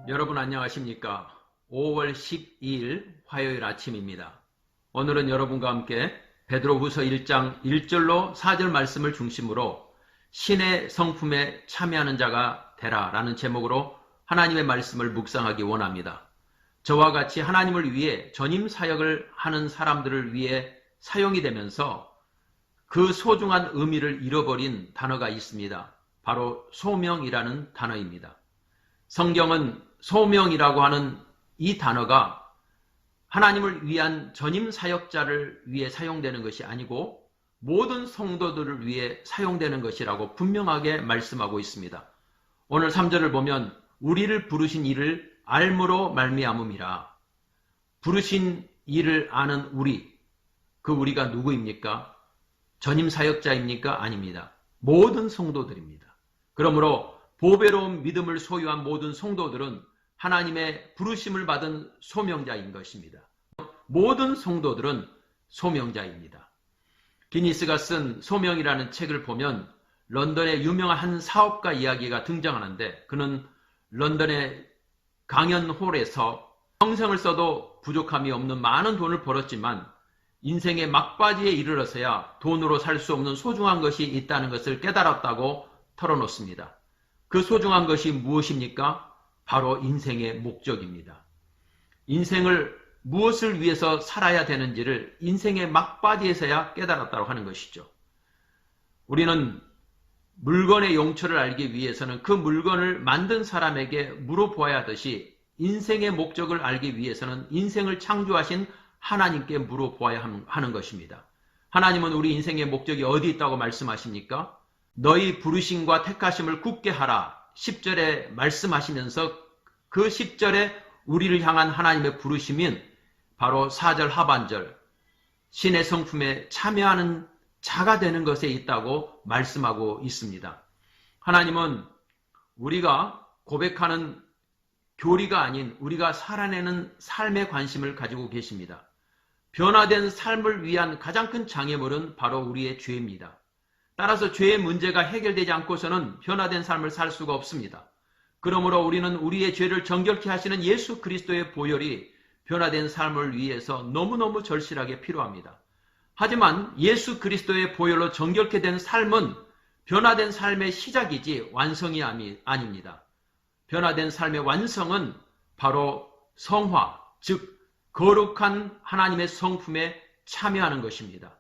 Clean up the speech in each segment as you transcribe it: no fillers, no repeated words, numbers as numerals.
여러분 안녕하십니까? 5월 12일 화요일 아침입니다. 오늘은 여러분과 함께 베드로후서 1장 1절로 4절 말씀을 중심으로 신의 성품에 참여하는 자가 되라 라는 제목으로 하나님의 말씀을 묵상하기 원합니다. 저와 같이 하나님을 위해 전임 사역을 하는 사람들을 위해 사용이 되면서 그 소중한 의미를 잃어버린 단어가 있습니다. 바로 소명이라는 단어입니다. 성경은 소명이라고 하는 이 단어가 하나님을 위한 전임 사역자를 위해 사용되는 것이 아니고 모든 성도들을 위해 사용되는 것이라고 분명하게 말씀하고 있습니다. 오늘 3절을 보면 우리를 부르신 이를 알므로 말미암음이라. 부르신 이를 아는 우리, 그 우리가 누구입니까? 전임 사역자입니까? 아닙니다. 모든 성도들입니다. 그러므로 보배로운 믿음을 소유한 모든 성도들은 하나님의 부르심을 받은 소명자인 것입니다. 모든 성도들은 소명자입니다. 기니스가 쓴 소명이라는 책을 보면 런던의 유명한 한 사업가 이야기가 등장하는데 그는 런던의 강연홀에서 평생을 써도 부족함이 없는 많은 돈을 벌었지만 인생의 막바지에 이르러서야 돈으로 살 수 없는 소중한 것이 있다는 것을 깨달았다고 털어놓습니다. 그 소중한 것이 무엇입니까? 바로 인생의 목적입니다. 인생을 무엇을 위해서 살아야 되는지를 인생의 막바지에서야 깨달았다고 하는 것이죠. 우리는 물건의 용처를 알기 위해서는 그 물건을 만든 사람에게 물어보아야 하듯이 인생의 목적을 알기 위해서는 인생을 창조하신 하나님께 물어보아야 하는 것입니다. 하나님은 우리 인생의 목적이 어디 있다고 말씀하십니까? 너희 부르심과 택하심을 굳게 하라. 10절에 말씀하시면서 그 10절에 우리를 향한 하나님의 부르심인 바로 4절 하반절 신의 성품에 참여하는 자가 되는 것에 있다고 말씀하고 있습니다. 하나님은 우리가 고백하는 교리가 아닌 우리가 살아내는 삶에 관심을 가지고 계십니다. 변화된 삶을 위한 가장 큰 장애물은 바로 우리의 죄입니다. 따라서 죄의 문제가 해결되지 않고서는 변화된 삶을 살 수가 없습니다. 그러므로 우리는 우리의 죄를 정결케 하시는 예수 그리스도의 보혈이 변화된 삶을 위해서 너무너무 절실하게 필요합니다. 하지만 예수 그리스도의 보혈로 정결케 된 삶은 변화된 삶의 시작이지 완성이 아닙니다. 변화된 삶의 완성은 바로 성화, 즉 거룩한 하나님의 성품에 참여하는 것입니다.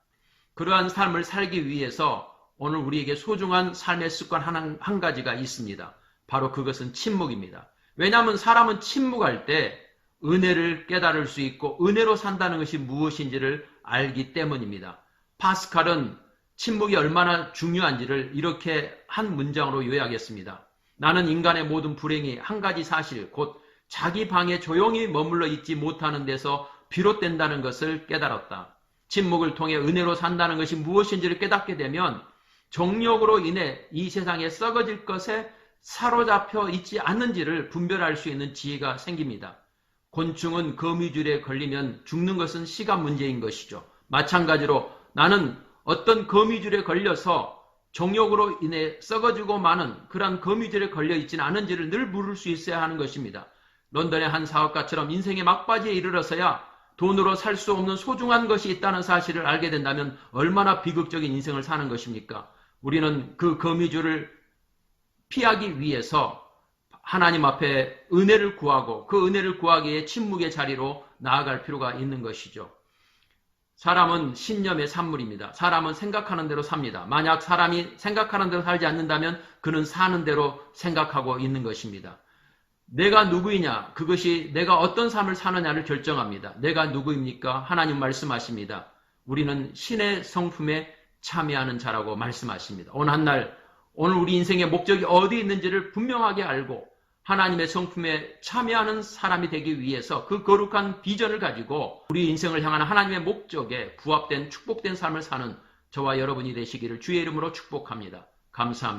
그러한 삶을 살기 위해서 오늘 우리에게 소중한 삶의 습관 한 가지가 있습니다. 바로 그것은 침묵입니다. 왜냐하면 사람은 침묵할 때 은혜를 깨달을 수 있고 은혜로 산다는 것이 무엇인지를 알기 때문입니다. 파스칼은 침묵이 얼마나 중요한지를 이렇게 한 문장으로 요약했습니다. 나는 인간의 모든 불행이 한 가지 사실, 곧 자기 방에 조용히 머물러 있지 못하는 데서 비롯된다는 것을 깨달았다. 침묵을 통해 은혜로 산다는 것이 무엇인지를 깨닫게 되면 정욕으로 인해 이 세상에 썩어질 것에 사로잡혀 있지 않는지를 분별할 수 있는 지혜가 생깁니다. 곤충은 거미줄에 걸리면 죽는 것은 시간 문제인 것이죠. 마찬가지로 나는 어떤 거미줄에 걸려서 정욕으로 인해 썩어지고 마는 그런 거미줄에 걸려 있지는 않은지를 늘 물을 수 있어야 하는 것입니다. 런던의 한 사업가처럼 인생의 막바지에 이르러서야 돈으로 살 수 없는 소중한 것이 있다는 사실을 알게 된다면 얼마나 비극적인 인생을 사는 것입니까? 우리는 그 거미줄을 피하기 위해서 하나님 앞에 은혜를 구하고 그 은혜를 구하기 위해 침묵의 자리로 나아갈 필요가 있는 것이죠. 사람은 신념의 산물입니다. 사람은 생각하는 대로 삽니다. 만약 사람이 생각하는 대로 살지 않는다면 그는 사는 대로 생각하고 있는 것입니다. 내가 누구이냐? 그것이 내가 어떤 삶을 사느냐를 결정합니다. 내가 누구입니까? 하나님 말씀하십니다. 우리는 신의 성품에 참여하는 자라고 말씀하십니다. 오늘 우리 인생의 목적이 어디 있는지를 분명하게 알고 하나님의 성품에 참여하는 사람이 되기 위해서 그 거룩한 비전을 가지고 우리 인생을 향한 하나님의 목적에 부합된 축복된 삶을 사는 저와 여러분이 되시기를 주의 이름으로 축복합니다. 감사합니다.